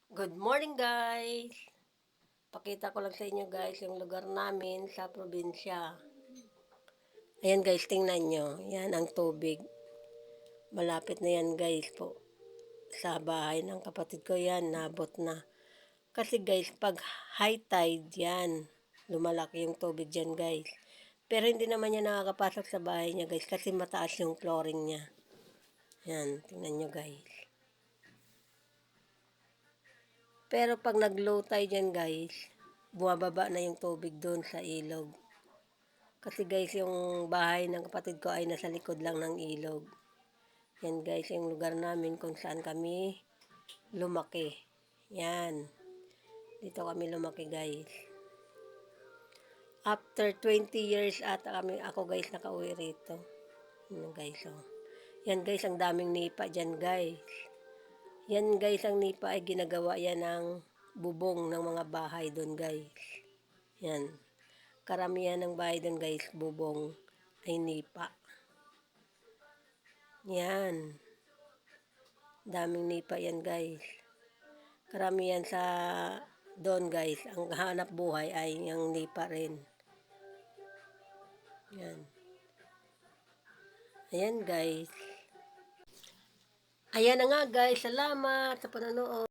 Good morning guys! Pakita ko lang sa inyo guys yung lugar namin sa probinsya. Ayan guys, tingnan nyo. Yan ang tubig. Malapit na yan guys po. Sa bahay ng kapatid ko yan, nabot na. Kasi guys, pag high tide yan, lumalaki yung tubig dyan guys. Pero hindi naman yan nakakapasok sa bahay niya guys kasi mataas yung flooring niya. Yan, tingnan nyo guys. Pero pag nag-low tide yan guys, bumababa na yung tubig doon sa ilog. Kasi guys, yung bahay ng kapatid ko ay nasa likod lang ng ilog. Yan guys, yung lugar namin kung saan kami lumaki. Yan. Dito kami lumaki guys. After 20 years ata ako guys nakauwi rito. Yan guys, oh. Yan guys, ang daming nipa dyan guys. Yan guys, ang nipa ay ginagawa yan ng bubong ng mga bahay doon guys. Yan. Karamihan ng bahay doon guys, bubong ay nipa. Yan. Daming nipa yan guys. Karamihan sa doon guys, ang hanap buhay ay yung nipa rin. Yan. Ayan guys. Ayan na nga guys, salamat sa panonood.